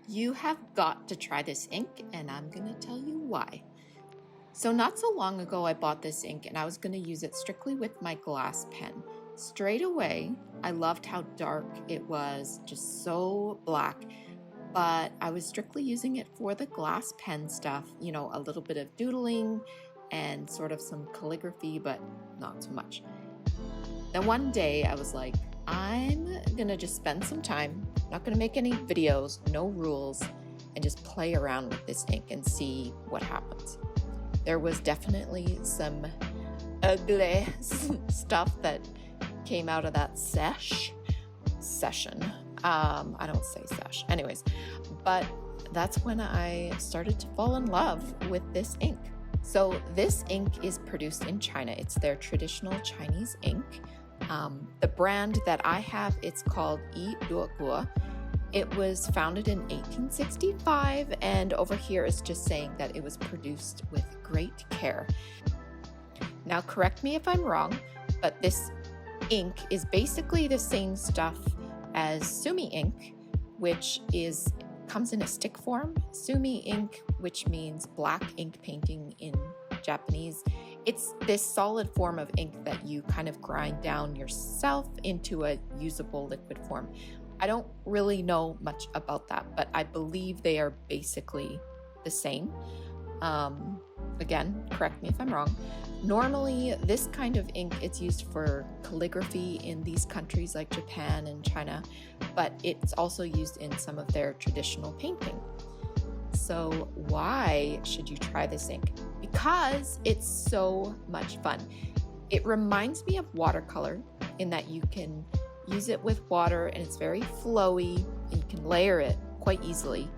You have got to try this ink, and I'm gonna tell you why. So not so long ago, I bought this ink and I was gonna use it strictly with my glass pen. Straight away, I loved how dark it was, just so black, but I was strictly using it for the glass pen stuff, you know, a little bit of doodling and sort of some calligraphy, but not so much. Then one day I was like, I'm gonna just spend some time, not gonna make any videos, no rules, and just play around with this ink and see what happens. There was definitely some ugly stuff that came out of that session. I don't say sesh. Anyways, but that's when I started to fall in love with this ink. So this ink is produced in China. It's their traditional Chinese ink. The brand that I have, it's called Gouache. It was founded in 1865, and over here is just saying that it was produced with great care. Now, correct me if I'm wrong, but this ink is basically the same stuff as Sumi Ink, which comes in a stick form. Sumi Ink, which means black ink painting in Japanese. It's this solid form of ink that you kind of grind down yourself into a usable liquid form. I don't really know much about that, but I believe they are basically the same. Again, correct me if I'm wrong. Normally, this kind of ink, it's used for calligraphy in these countries like Japan and China, but it's also used in some of their traditional painting. So why should you try this ink? Because it's so much fun. It reminds me of watercolor in that you can use it with water and it's very flowy and you can layer it quite easily.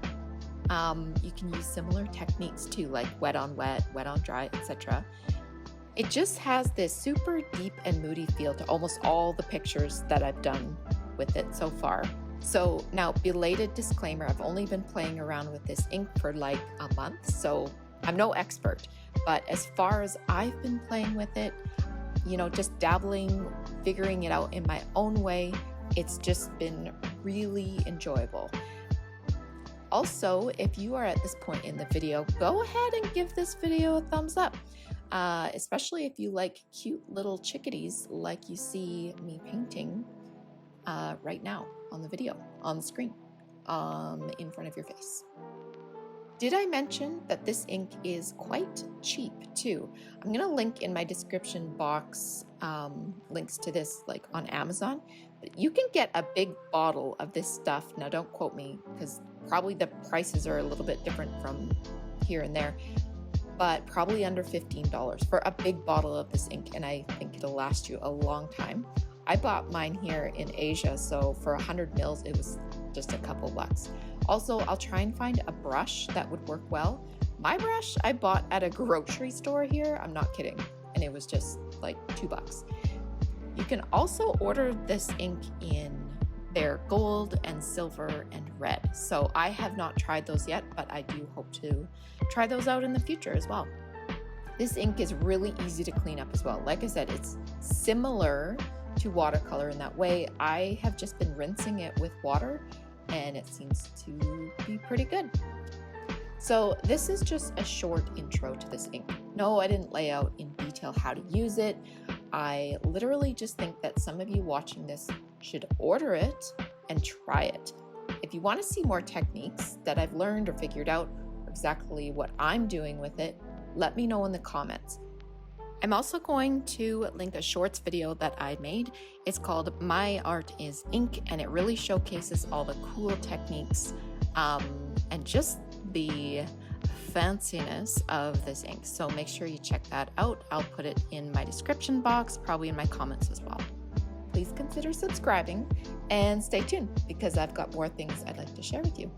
You can use similar techniques too, like wet on wet, wet on dry, etc. It just has this super deep and moody feel to almost all the pictures that I've done with it so far. So now, belated disclaimer, I've only been playing around with this ink for like a month, so I'm no expert. But as far as I've been playing with it, you know, just dabbling, figuring it out in my own way, it's just been really enjoyable. Also, if you are at this point in the video, go ahead and give this video a thumbs up, especially if you like cute little chickadees like you see me painting right now on the video, on the screen, in front of your face. Did I mention that this ink is quite cheap too? I'm gonna link in my description box links to this like on Amazon, but you can get a big bottle of this stuff. Now don't quote me because probably the prices are a little bit different from here and there, but probably under $15 for a big bottle of this ink, and I think it'll last you a long time. I bought mine here in Asia, so for 100 mils, it was just a couple bucks. Also, I'll try and find a brush that would work well. My brush I bought at a grocery store here, I'm not kidding, and it was just like $2. You can also order this ink in their gold and silver and red. So I have not tried those yet, but I do hope to try those out in the future as well. This ink is really easy to clean up as well. Like I said, it's similar to watercolor in that way. I have just been rinsing it with water and it seems to be pretty good. So this is just a short intro to this ink. No, I didn't lay out in detail how to use it. I literally just think that some of you watching this should order it and try it. If you want to see more techniques that I've learned or figured out, or exactly what I'm doing with it, let me know in the comments. I'm also going to link a shorts video that I made. It's called My Art is Ink, and it really showcases all the cool techniques and just the fanciness of this ink. So make sure you check that out. I'll put it in my description box, probably in my comments as well. Please consider subscribing and stay tuned because I've got more things I'd like to share with you.